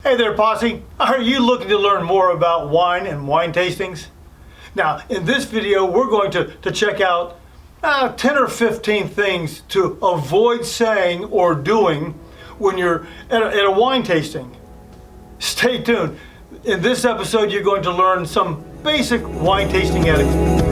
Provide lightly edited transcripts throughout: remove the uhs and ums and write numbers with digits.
Hey there, Posse. Are you looking to learn more about wine and wine tastings? Now, in this video, we're going to check out 10 or 15 things to avoid saying or doing when you're at a wine tasting. Stay tuned. In this episode, you're going to learn some basic wine tasting etiquette.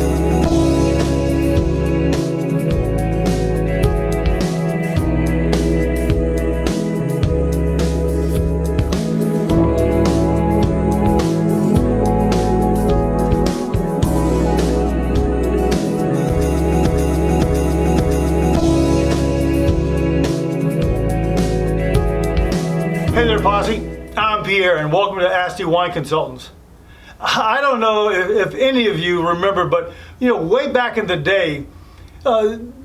Hey there, Posse. I'm Pierre, and welcome to Asti Wine Consultants. I don't know if any of you remember, but way back in the day,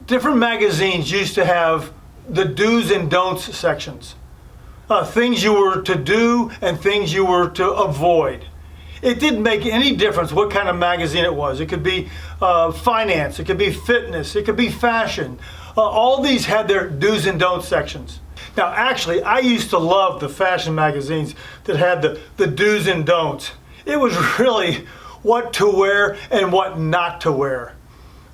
different magazines used to have the do's and don'ts sections. Things you were to do and things you were to avoid. It didn't make any difference what kind of magazine it was. It could be finance, it could be fitness, it could be fashion. All these had their do's and don'ts sections. Now, actually, I used to love the fashion magazines that had the do's and don'ts. It was really what to wear and what not to wear.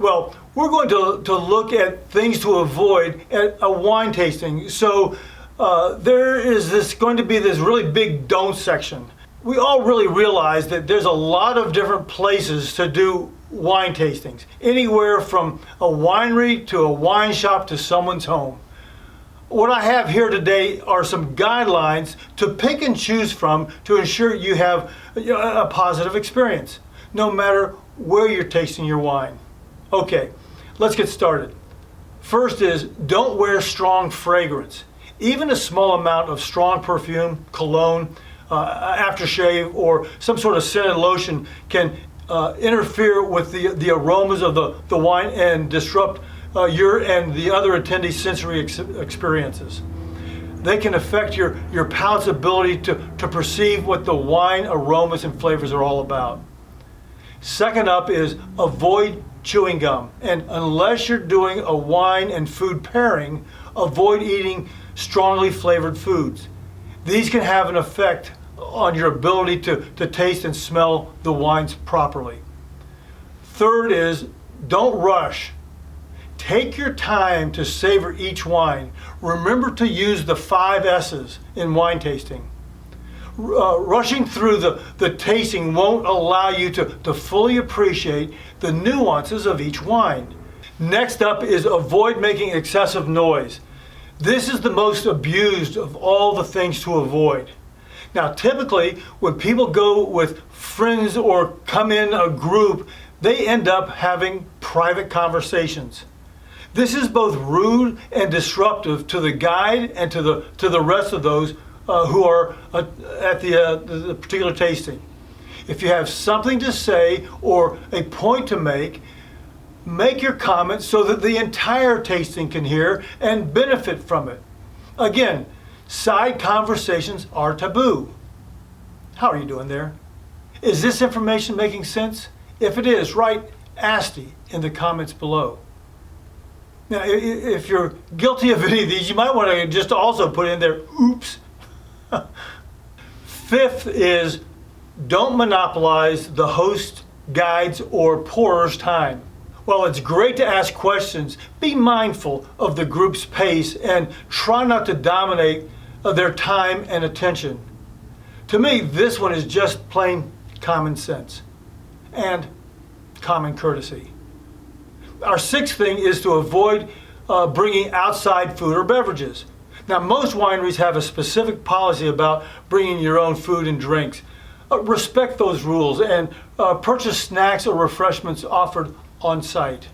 Well, we're going to look at things to avoid at a wine tasting. So there is going to be this really big don't section. We all really realize that there's a lot of different places to do wine tastings, anywhere from a winery to a wine shop to someone's home. What I have here today are some guidelines to pick and choose from to ensure you have a positive experience, no matter where you're tasting your wine. Okay, let's get started. First is, don't wear strong fragrance. Even a small amount of strong perfume, cologne, aftershave, or some sort of scented lotion can interfere with the aromas of the wine and disrupt your and the other attendees' sensory experiences. They can affect your palate's ability to perceive what the wine aromas and flavors are all about. Second up is avoid chewing gum. And unless you're doing a wine and food pairing, avoid eating strongly flavored foods. These can have an effect on your ability to taste and smell the wines properly. Third is don't rush. Take your time to savor each wine. Remember to use the 5 S's in wine tasting. Rushing through the tasting won't allow you to fully appreciate the nuances of each wine. Next up is avoid making excessive noise. This is the most abused of all the things to avoid. Now, typically, when people go with friends or come in a group, they end up having private conversations. This is both rude and disruptive to the guide and to the rest of those who are at the particular tasting. If you have something to say or a point to make your comment so that the entire tasting can hear and benefit from it. Again, side conversations are taboo. How are you doing there? Is this information making sense? If it is, write Asti in the comments below. Now, if you're guilty of any of these, you might want to just also put in there, oops. Fifth is don't monopolize the host, guide's, or pourer's time. While it's great to ask questions, be mindful of the group's pace and try not to dominate their time and attention. To me, this one is just plain common sense and common courtesy. Our sixth thing is to avoid bringing outside food or beverages. Now, most wineries have a specific policy about bringing your own food and drinks. Respect those rules and purchase snacks or refreshments offered on site.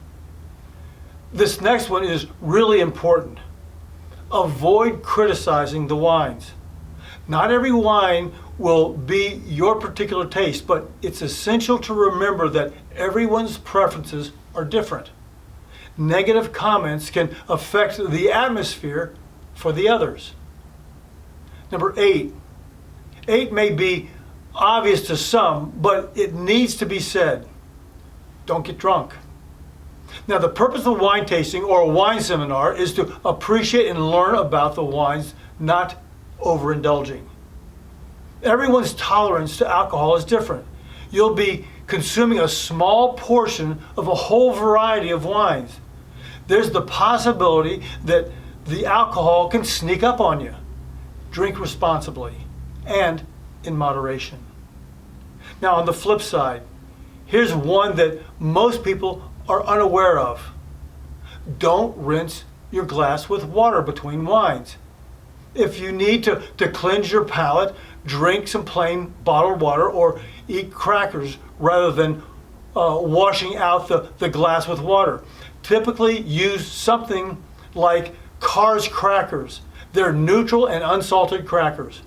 This next one is really important. Avoid criticizing the wines. Not every wine will be your particular taste, but it's essential to remember that everyone's preferences are different. Negative comments can affect the atmosphere for the others. Number 8. 8 may be obvious to some, but it needs to be said. Don't get drunk. Now, the purpose of wine tasting or a wine seminar is to appreciate and learn about the wines, not overindulging. Everyone's tolerance to alcohol is different. You'll be consuming a small portion of a whole variety of wines. There's the possibility that the alcohol can sneak up on you. Drink responsibly and in moderation. Now, on the flip side, here's one that most people are unaware of. Don't rinse your glass with water between wines. If you need to cleanse your palate, drink some plain bottled water or eat crackers rather than washing out the glass with water. Typically use something like Carr's crackers. They're neutral and unsalted crackers.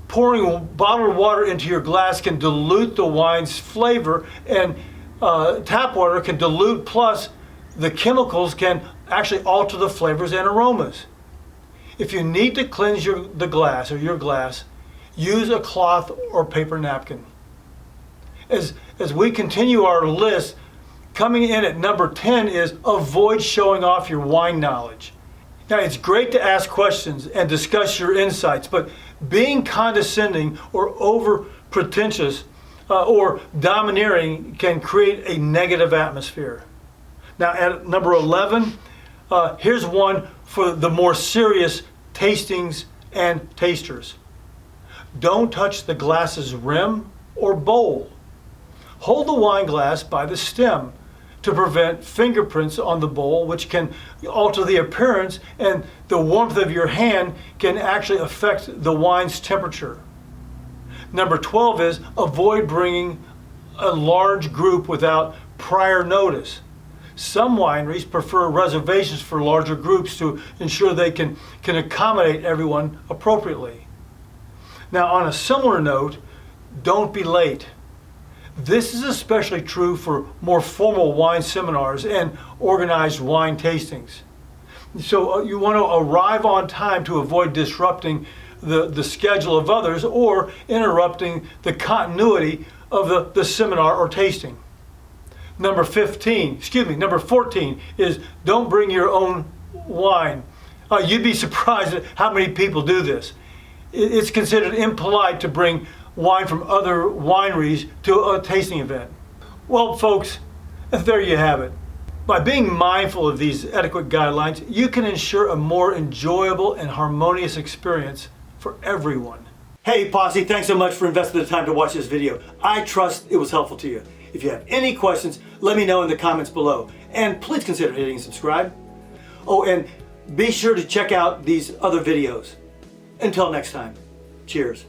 Pouring bottled water into your glass can dilute the wine's flavor, and tap water can dilute, plus the chemicals can actually alter the flavors and aromas. If you need to cleanse the glass or your glass, use a cloth or paper napkin. As we continue our list, coming in at number 10 is avoid showing off your wine knowledge. Now, it's great to ask questions and discuss your insights, but being condescending or over pretentious or domineering can create a negative atmosphere. Now, at number 11, here's one for the more serious tastings and tasters. Don't touch the glass's rim or bowl. Hold the wine glass by the stem to prevent fingerprints on the bowl, which can alter the appearance, and the warmth of your hand can actually affect the wine's temperature. Number 12 is avoid bringing a large group without prior notice. Some wineries prefer reservations for larger groups to ensure they can accommodate everyone appropriately. Now, on a similar note, don't be late. This is especially true for more formal wine seminars and organized wine tastings. So you want to arrive on time to avoid disrupting the schedule of others or interrupting the continuity of the seminar or tasting. Number 14 is don't bring your own wine. You'd be surprised at how many people do this. It's considered impolite to bring wine from other wineries to a tasting event. Well, folks, there you have it. By being mindful of these etiquette guidelines, you can ensure a more enjoyable and harmonious experience for everyone. Hey Posse, thanks so much for investing the time to watch this video. I trust it was helpful to you. If you have any questions, let me know in the comments below. And please consider hitting subscribe. Oh, and be sure to check out these other videos. Until next time, cheers.